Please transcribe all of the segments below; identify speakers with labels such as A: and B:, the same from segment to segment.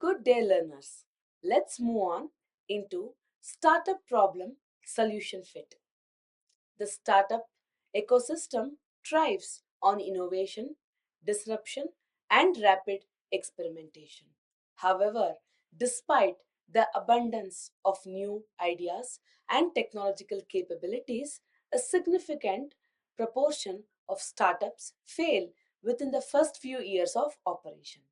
A: Good day, learners. Let's move on into startup problem solution fit. The startup ecosystem thrives on innovation, disruption, and rapid experimentation. However, despite the abundance of new ideas and technological capabilities, a significant proportion of startups fail within the first few years of operation.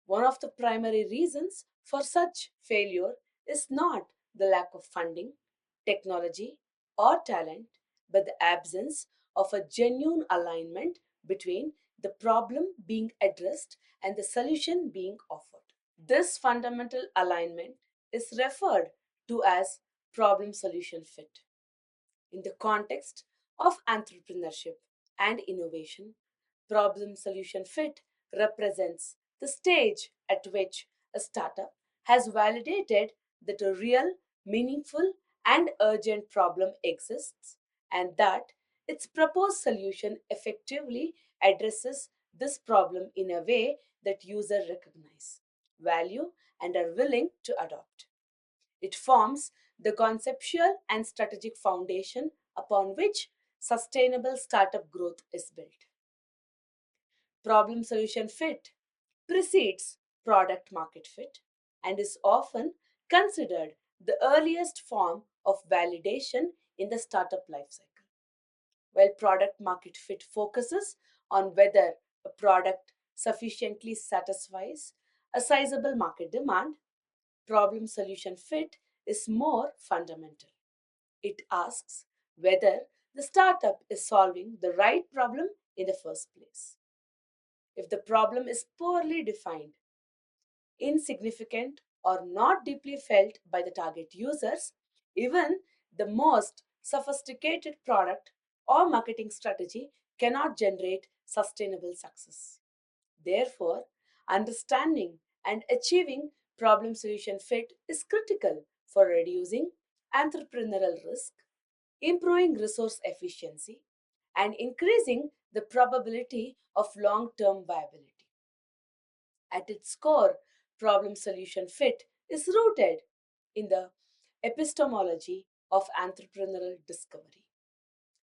A: One of the primary reasons for such failure is not the lack of funding, technology, or talent, but the absence of a genuine alignment between the problem being addressed and the solution being offered. This fundamental alignment is referred to as problem solution fit. In the context of entrepreneurship and innovation, problem solution fit represents the stage at which a startup has validated that a real, meaningful, and urgent problem exists and that its proposed solution effectively addresses this problem in a way that users recognize, value, and are willing to adopt. It forms the conceptual and strategic foundation upon which sustainable startup growth is built. Problem solution fit precedes product market fit and is often considered the earliest form of validation in the startup lifecycle. While product market fit focuses on whether a product sufficiently satisfies a sizable market demand, problem solution fit is more fundamental. It asks whether the startup is solving the right problem in the first place. If the problem is poorly defined, insignificant, or not deeply felt by the target users, even the most sophisticated product or marketing strategy cannot generate sustainable success. Therefore, understanding and achieving problem solution fit is critical for reducing entrepreneurial risk, improving resource efficiency, and increasing the probability of long term viability. At its core, problem solution fit is rooted in the epistemology of entrepreneurial discovery.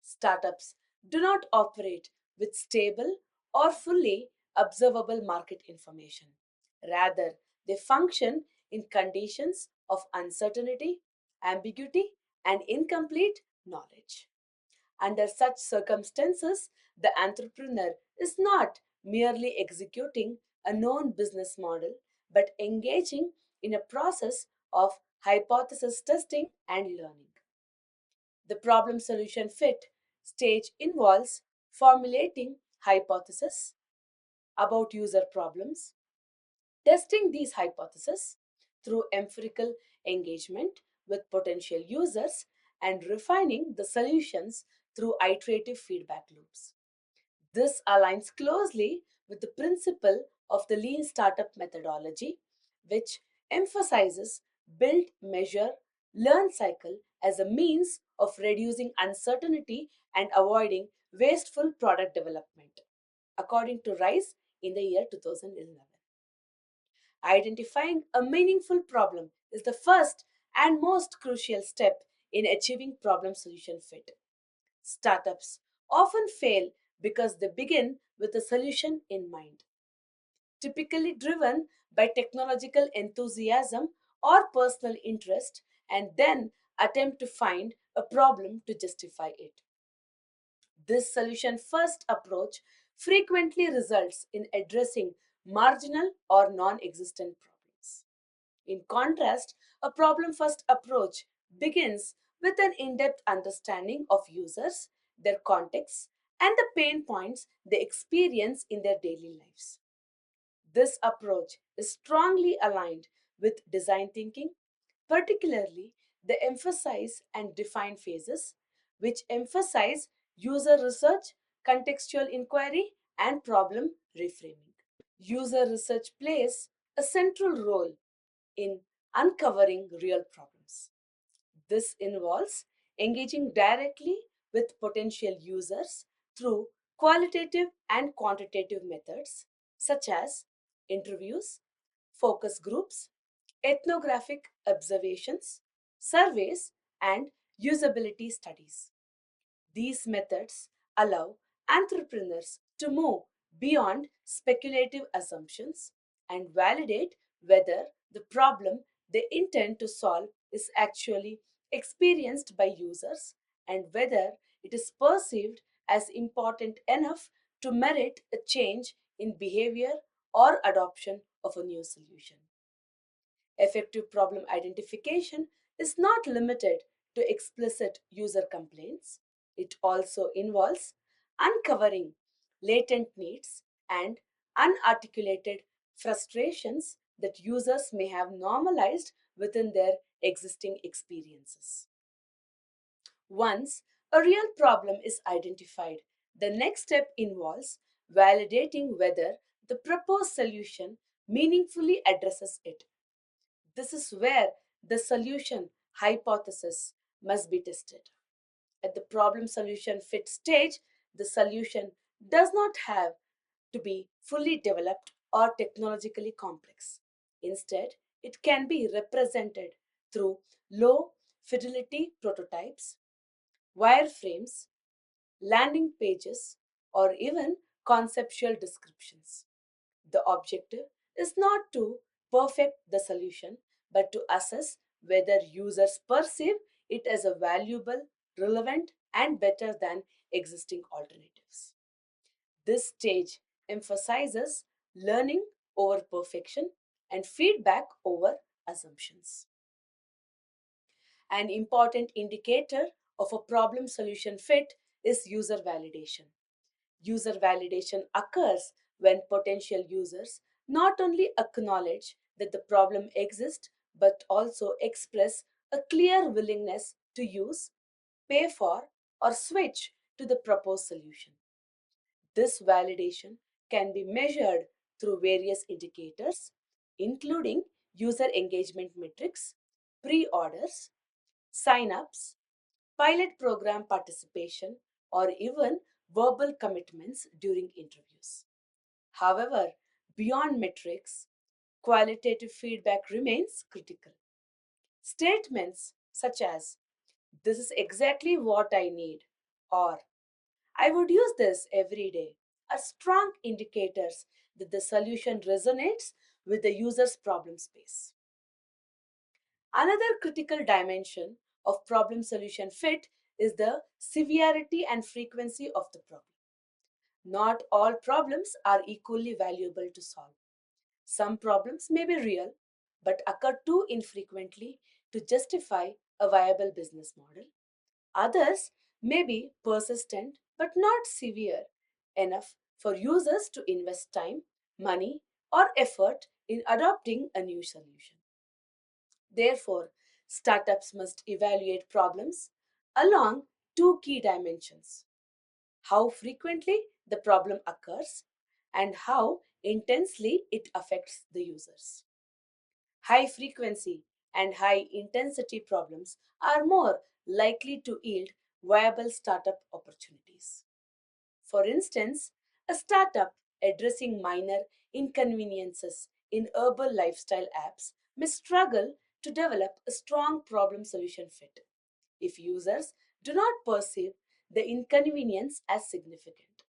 A: Startups do not operate with stable or fully observable market information. Rather, they function in conditions of uncertainty, ambiguity, and incomplete knowledge. Under such circumstances, the entrepreneur is not merely executing a known business model but engaging in a process of hypothesis testing and learning. The problem solution fit stage involves formulating hypotheses about user problems, testing these hypotheses through empirical engagement with potential users, and refining the solutions through iterative feedback loops. This aligns closely with the principle of the lean startup methodology, which emphasizes build, measure, learn cycle as a means of reducing uncertainty and avoiding wasteful product development, according to Rice in the year 2011. Identifying a meaningful problem is the first and most crucial step in achieving problem solution fit. Startups often fail because they begin with a solution in mind, typically driven by technological enthusiasm or personal interest, and then attempt to find a problem to justify it. This solution first approach frequently results in addressing marginal or non existent problems. In contrast, a problem first approach begins with an in depth understanding of users, their contexts, and the pain points they experience in their daily lives. This approach is strongly aligned with design thinking, particularly the emphasize and define phases, which emphasize user research, contextual inquiry, and problem reframing. User research plays a central role in uncovering real problems. This involves engaging directly with potential users through qualitative and quantitative methods such as interviews, focus groups, ethnographic observations, surveys, and usability studies. These methods allow entrepreneurs to move beyond speculative assumptions and validate whether the problem they intend to solve is actually experienced by users and whether it is perceived as important enough to merit a change in behavior or adoption of a new solution. Effective problem identification is not limited to explicit user complaints. It also involves uncovering latent needs and unarticulated frustrations that users may have normalized within their existing experiences. Once a real problem is identified, the next step involves validating whether the proposed solution meaningfully addresses it. This is where the solution hypothesis must be tested. At the problem solution fit stage, the solution does not have to be fully developed or technologically complex. Instead, it can be represented through low fidelity prototypes, wireframes, landing pages, or even conceptual descriptions. The objective is not to perfect the solution, but to assess whether users perceive it as a valuable, relevant, and better than existing alternatives. This stage emphasizes learning over perfection and feedback over assumptions. An important indicator of a problem solution fit is user validation. User validation occurs when potential users not only acknowledge that the problem exists but also express a clear willingness to use, pay for, or switch to the proposed solution. This validation can be measured through various indicators, including user engagement metrics, pre orders, sign ups, pilot program participation, or even verbal commitments during interviews. However, beyond metrics, qualitative feedback remains critical. Statements such as, "This is exactly what I need," or "I would use this every day," are strong indicators that the solution resonates with the user's problem space. Another critical dimension of problem solution fit is the severity and frequency of the problem. Not all problems are equally valuable to solve. Some problems may be real but occur too infrequently to justify a viable business model. Others may be persistent but not severe enough for users to invest time, money, or effort in adopting a new solution. Therefore, startups must evaluate problems along two key dimensions: how frequently the problem occurs and how intensely it affects the users. High frequency and high intensity problems are more likely to yield viable startup opportunities. For instance, a startup addressing minor inconveniences in urban lifestyle apps may struggle to develop a strong problem solution fit if users do not perceive the inconvenience as significant.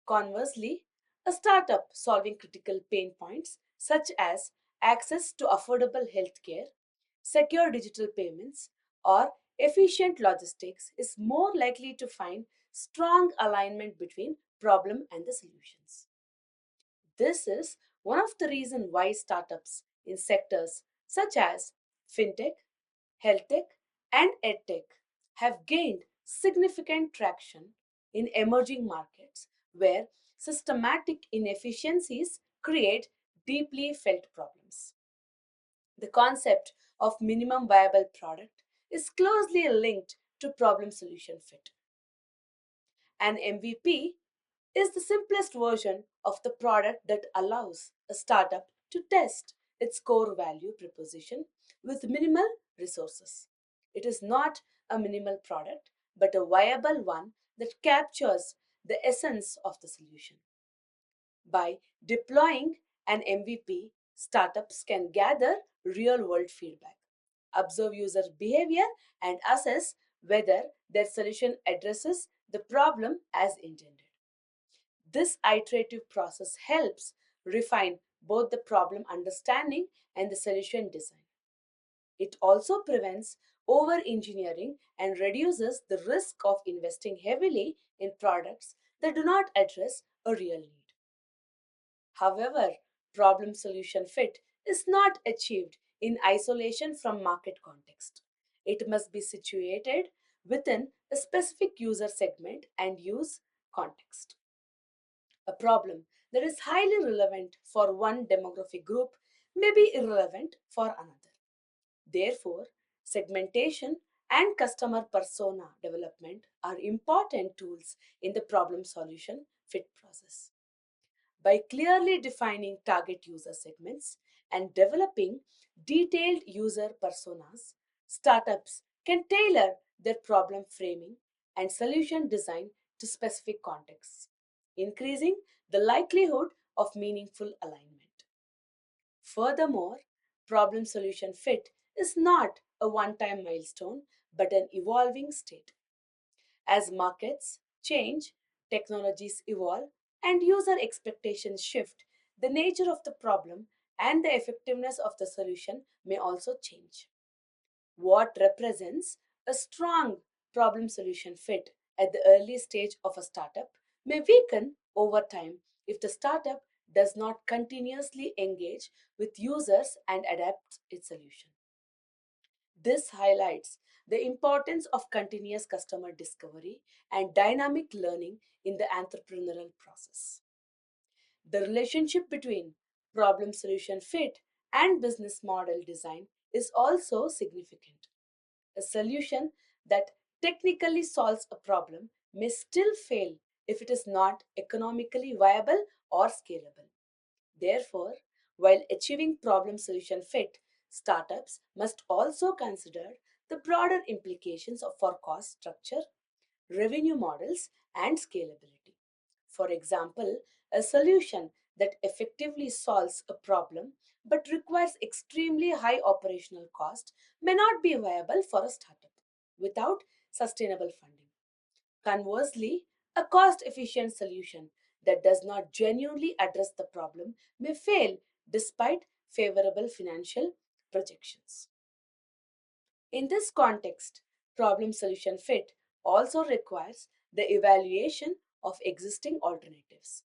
A: Conversely, a startup solving critical pain points such as access to affordable healthcare, secure digital payments, or efficient logistics is more likely to find strong alignment between problem and the solutions. This is one of the reasons why startups in sectors such as fintech, health tech, and edtech have gained significant traction in emerging markets where systematic inefficiencies create deeply felt problems. The concept of minimum viable product is closely linked to problem solution fit. An MVP is the simplest version of the product that allows a startup to test its core value proposition with minimal resources. It is not a minimal product, but a viable one that captures the essence of the solution. By deploying an MVP, startups can gather real world feedback, observe user behavior, and assess whether their solution addresses the problem as intended. This iterative process helps refine both the problem understanding and the solution design. It also prevents over engineering and reduces the risk of investing heavily in products that do not address a real need. However, problem solution fit is not achieved in isolation from market context. It must be situated within a specific user segment and use context. A problem that is highly relevant for one demographic group may be irrelevant for another. Therefore, segmentation and customer persona development are important tools in the problem solution fit process. By clearly defining target user segments and developing detailed user personas, startups can tailor their problem framing and solution design to specific contexts, increasing the likelihood of meaningful alignment. Furthermore, problem solution fit is not a one time milestone but an evolving state. As markets change, technologies evolve, and user expectations shift, the nature of the problem and the effectiveness of the solution may also change. What represents a strong problem solution fit at the early stage of a startup may weaken over time if the startup does not continuously engage with users and adapt its solution. This highlights the importance of continuous customer discovery and dynamic learning in the entrepreneurial process. The relationship between problem solution fit and business model design is also significant. A solution that technically solves a problem may still fail if it is not economically viable or scalable. Therefore, while achieving problem solution fit, startups must also consider the broader implications for cost structure, revenue models, and scalability. For example, a solution that effectively solves a problem but requires extremely high operational cost may not be viable for a startup without sustainable funding. Conversely, a cost efficient solution that does not genuinely address the problem may fail despite favorable financial projections. In this context, problem solution fit also requires the evaluation of existing alternatives.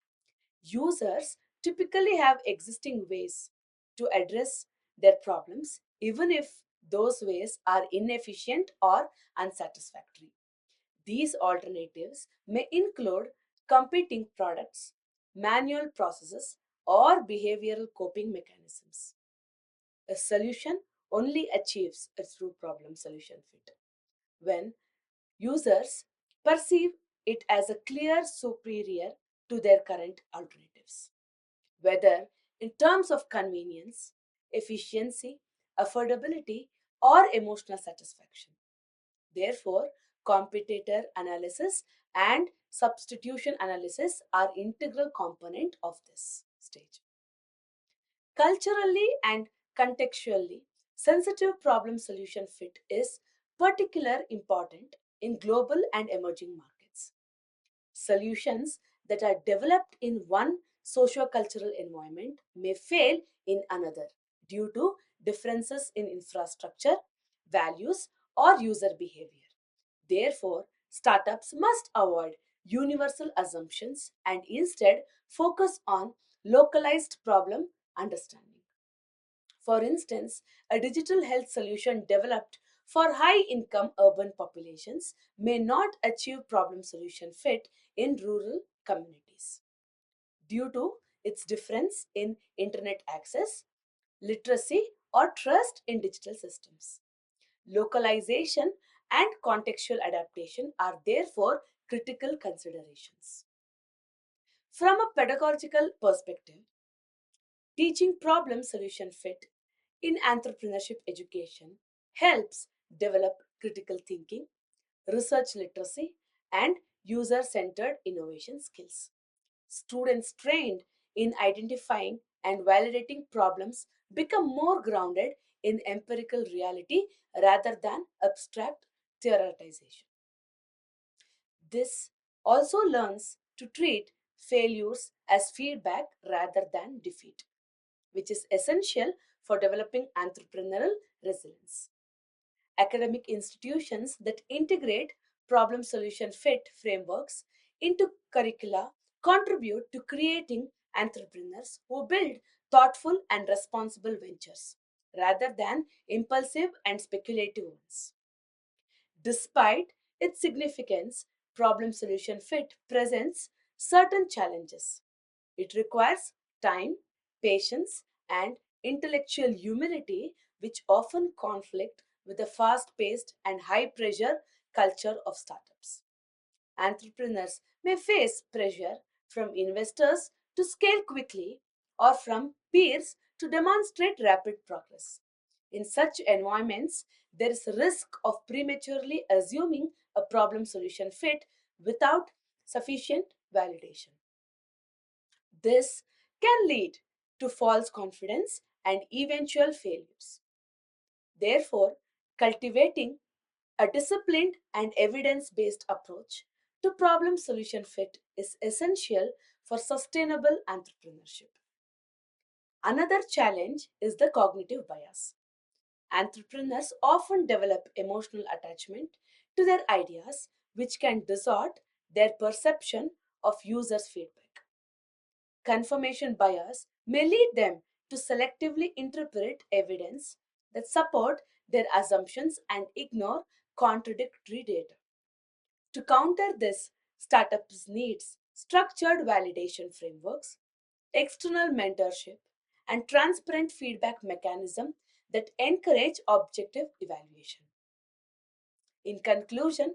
A: Users typically have existing ways to address their problems, even if those ways are inefficient or unsatisfactory. These alternatives may include competing products, manual processes, or behavioral coping mechanisms. A solution only achieves a true problem solution fit when users perceive it as a clear superior to their current alternatives, whether in terms of convenience, efficiency, affordability, or emotional satisfaction. Therefore, competitor analysis and substitution analysis are integral component of this stage. Culturally and contextually, sensitive problem solution fit is particular important in global and emerging markets. Solutions that are developed in one socio-cultural environment may fail in another due to differences in infrastructure, values, or user behavior. Therefore, startups must avoid universal assumptions and instead focus on localized problem understanding. For instance, a digital health solution developed for high income urban populations may not achieve problem solution fit in rural communities due to its difference in internet access, literacy, or trust in digital systems. Localization and contextual adaptation are therefore critical considerations. From a pedagogical perspective, teaching problem solution fit in entrepreneurship education helps develop critical thinking, research literacy, and user centered innovation skills. Students trained in identifying and validating problems become more grounded in empirical reality rather than abstract theoretization. This also learns to treat failures as feedback rather than defeat, which is essential for developing entrepreneurial resilience. Academic institutions that integrate problem solution fit frameworks into curricula contribute to creating entrepreneurs who build thoughtful and responsible ventures rather than impulsive and speculative ones. Despite its significance, problem solution fit presents certain challenges. It requires time, patience, and intellectual humility, which often conflict with the fast paced and high pressure culture of startups. Entrepreneurs may face pressure from investors to scale quickly or from peers to demonstrate rapid progress. In such environments, there is a risk of prematurely assuming a problem solution fit without sufficient validation. This can lead to false confidence and eventual failures. Therefore, cultivating a disciplined and evidence based approach to problem solution fit is essential for sustainable entrepreneurship. Another challenge is the cognitive bias. Entrepreneurs often develop emotional attachment to their ideas, which can distort their perception of users' feedback. Confirmation bias may lead them to selectively interpret evidence that support their assumptions and ignore contradictory data. To counter this, startups needs structured validation frameworks, external mentorship, and transparent feedback mechanism that encourage objective evaluation. In conclusion,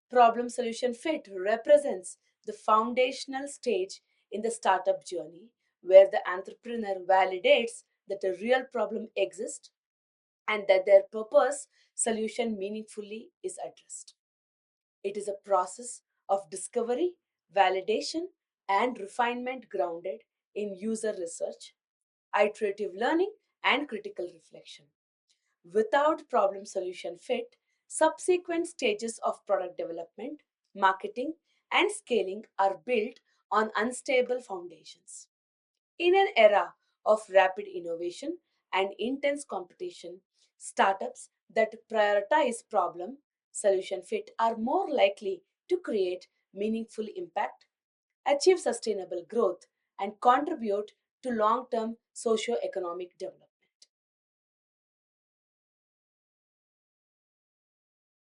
A: problem solution fit represents the foundational stage in the startup journey where the entrepreneur validates that a real problem exists and that their purpose solution meaningfully is addressed. It is a process of discovery, validation, and refinement grounded in user research, iterative learning, and critical reflection. Without problem solution fit, subsequent stages of product development, marketing, and scaling are built on unstable foundations. In an era of rapid innovation and intense competition, startups that prioritize problem solution fit are more likely to create meaningful impact, achieve sustainable growth, and contribute to long term socio-economic development.